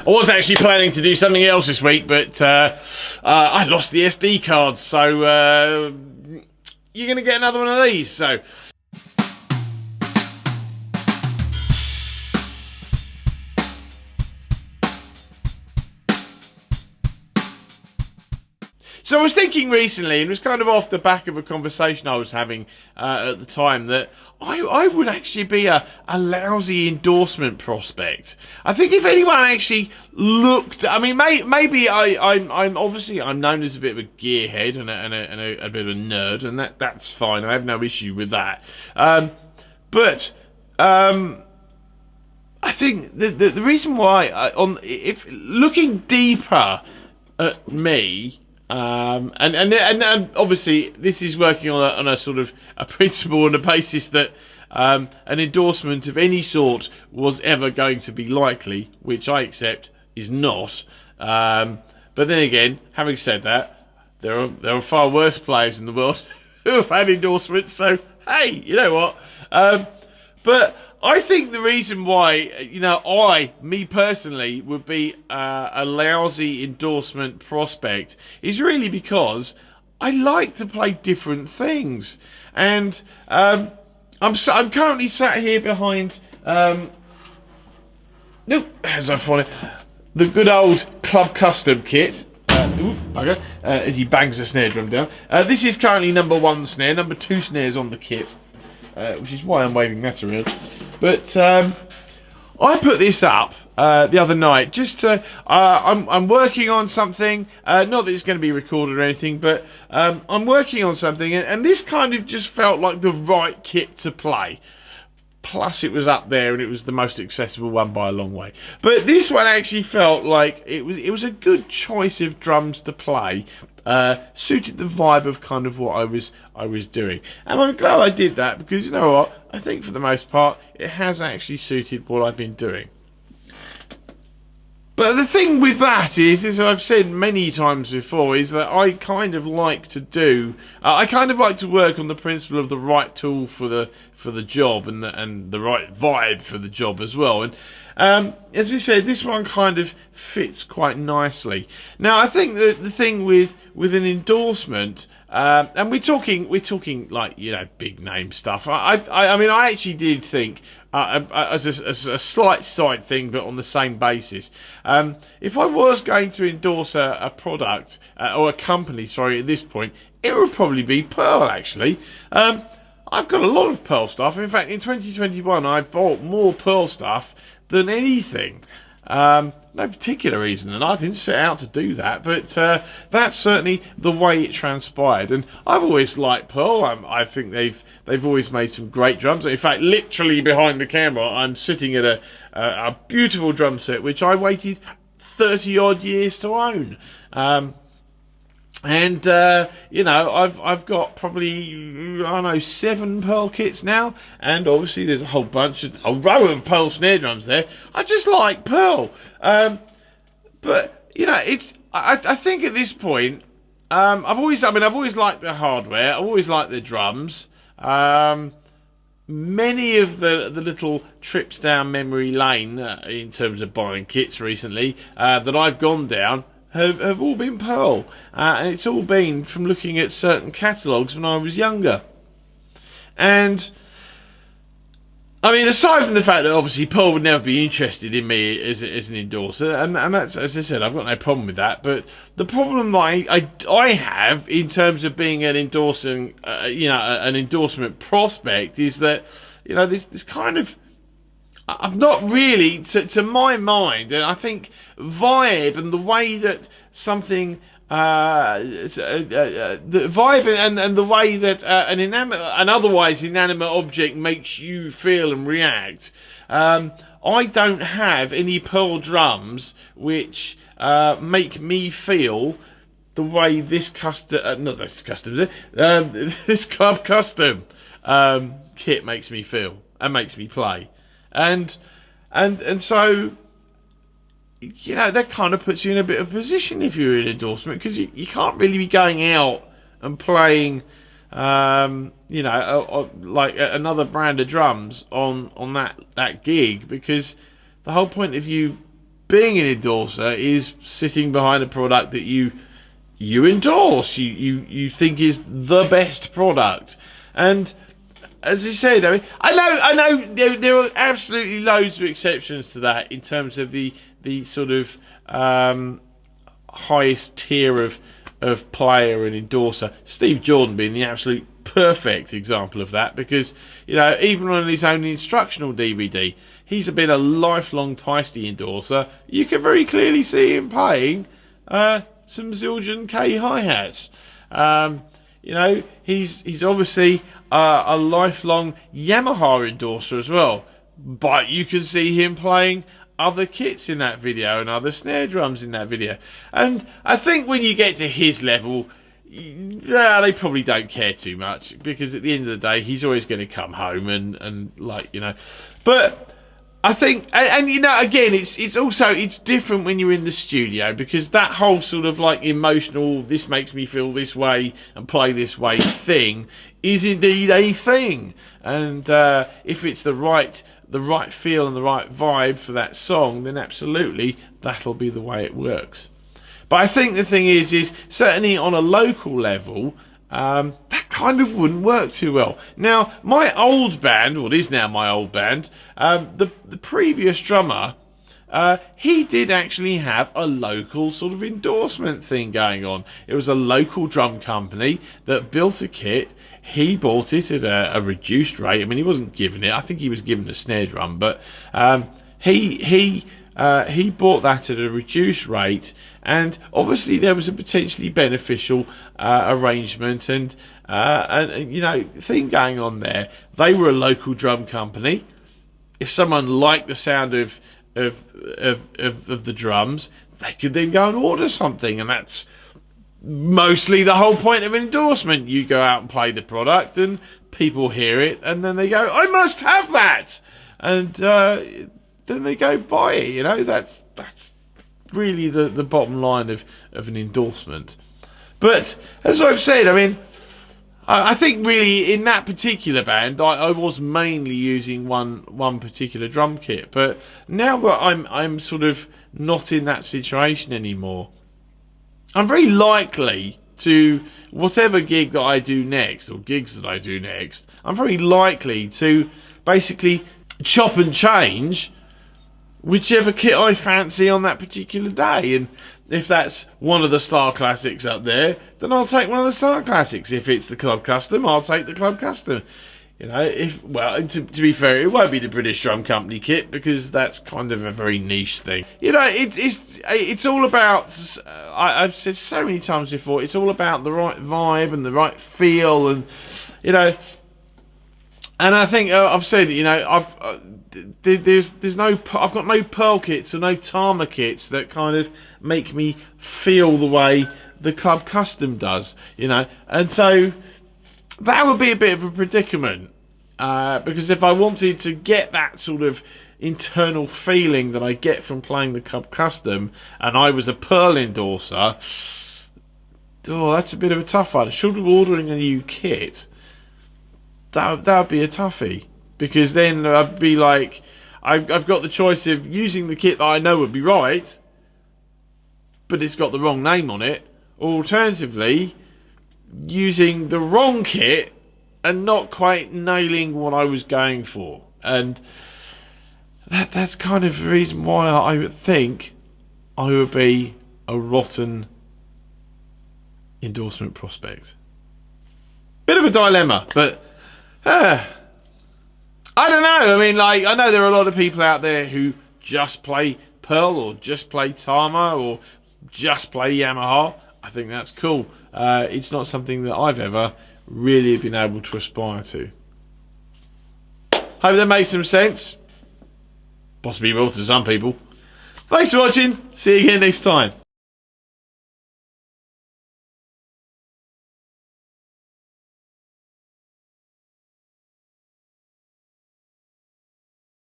I was actually planning to do something else this week, but I lost the SD cards, so you're going to get another one of these. So I was thinking recently, and it was kind of off the back of a conversation I was having at the time, that I would actually be a lousy endorsement prospect. I think if anyone actually looked, I mean, maybe I'm obviously I'm known as a bit of a gearhead and a bit of a nerd, and that's fine. I have no issue with that. But I think the reason why if looking deeper at me. And obviously this is working on a sort of a principle and a basis that an endorsement of any sort was ever going to be likely, which I accept is not. But then again, having said that, there are far worse players in the world who have had endorsements. So hey, you know what? But I think the reason why, me personally, would be a lousy endorsement prospect is really because I like to play different things. And I'm currently sat here behind, as I find it, the good old Club Custom kit. As he bangs the snare drum down. This is currently number 1 snare, number 2 snares on the kit. Which is why I'm waving that around. But I put this up the other night just to... I'm working on something. Not that it's going to be recorded or anything, but I'm working on something. And this kind of just felt like the right kit to play. Plus it was up there and it was the most accessible one by a long way. But this one actually felt like it was a good choice of drums to play. Suited the vibe of kind of what I was doing, and I'm glad I did that, because you know what, I think for the most part it has actually suited what I've been doing. But the thing with that is, as I've said many times before, is that I kind of like to do. I kind of like to work on the principle of the right tool for the job and the right vibe for the job as well. And as we said, this one kind of fits quite nicely. Now, I think that the thing with an endorsement, and we're talking like, big name stuff. I mean, I actually did think. As a slight side thing, but on the same basis. If I was going to endorse a product or a company, at this point, it would probably be Pearl. Actually, I've got a lot of Pearl stuff. In fact, in 2021, I bought more Pearl stuff than anything. No particular reason, and I didn't set out to do that, but that's certainly the way it transpired. And I've always liked Pearl. I think they've always made some great drums. In fact, literally behind the camera, I'm sitting at a beautiful drum set which I waited 30 odd years to own. I've got probably 7 Pearl kits now, and obviously there's a whole row of Pearl snare drums there. I just like Pearl, but I think at this point, I've always liked the hardware. I've always liked the drums. Many of the little trips down memory lane in terms of buying kits recently that I've gone down have all been Pearl, and it's all been from looking at certain catalogues when I was younger. And I mean, aside from the fact that obviously Pearl would never be interested in me as an endorser, and that's, as I said, I've got no problem with that. But the problem that I have in terms of being an endorsing, an endorsement prospect, is that this kind of, I've not really, to my mind, and I think vibe and the way that something, the vibe and the way that an otherwise inanimate object makes you feel and react. I don't have any Pearl drums which make me feel the way this Club Custom kit makes me feel and makes me play. And so, that kind of puts you in a bit of a position if you're in endorsement, because you can't really be going out and playing, like another brand of drums on that gig, because the whole point of you being an endorser is sitting behind a product that you endorse, you think is the best product. And as I said, I mean, I know there are absolutely loads of exceptions to that in terms of the sort of highest tier of player and endorser. Steve Jordan being the absolute perfect example of that, because even on his own instructional DVD, he's been a lifelong Peisty endorser. You can very clearly see him playing some Zildjian K hi-hats. He's obviously a lifelong Yamaha endorser as well, but you can see him playing other kits in that video and other snare drums in that video. And I think when you get to his level, they probably don't care too much, because at the end of the day, he's always going to come home and But I think, and again, it's different when you're in the studio, because that whole sort of like emotional, this makes me feel this way and play this way thing is indeed a thing. And if it's the right feel and the right vibe for that song, then absolutely that'll be the way it works. But I think the thing is certainly on a local level, that kind of wouldn't work too well. Now, my old band, what is now my old band, the previous drummer, he did actually have a local sort of endorsement thing going on. It was a local drum company that built a kit. He bought it at a reduced rate. I mean, he wasn't given it. I think he was given a snare drum, but he bought that at a reduced rate, and obviously there was a potentially beneficial arrangement and thing going on there. They were a local drum company. If someone liked the sound of the drums, they could then go and order something, and that's mostly the whole point of an endorsement. You go out and play the product, and people hear it, and then they go, "I must have that," and then they go buy it. That's really the bottom line of an endorsement. But as I've said, I mean, I think really in that particular band, I was mainly using one particular drum kit. But now that I'm sort of not in that situation anymore, I'm very likely to, whatever gig that I do next, or gigs that I do next, I'm very likely to basically chop and change whichever kit I fancy on that particular day. And if that's one of the Star Classics up there, then I'll take one of the Star Classics. If it's the Club Custom, I'll take the Club Custom. To be fair, it won't be the British Drum Company kit, because that's kind of a very niche thing. It's all about, I've said so many times before, it's all about the right vibe and the right feel, and and I think I've said, I've got no Pearl kits or no Tama kits that kind of make me feel the way the Club Custom does, and so that would be a bit of a predicament, because if I wanted to get that sort of internal feeling that I get from playing the Club Custom, and I was a Pearl endorser, that's a bit of a tough one. Short of ordering a new kit, that would be a toughie, because then I'd be like, I've got the choice of using the kit that I know would be right, but it's got the wrong name on it, or alternatively using the wrong kit and not quite nailing what I was going for. And that's kind of the reason why I would think I would be a rotten endorsement prospect. Bit of a dilemma, but I don't know. I mean, I know there are a lot of people out there who just play Pearl, or just play Tama, or just play Yamaha. I think that's cool. It's not something that I've ever really been able to aspire to. Hope that makes some sense. Possibly will to some people. Thanks for watching. See you again next time.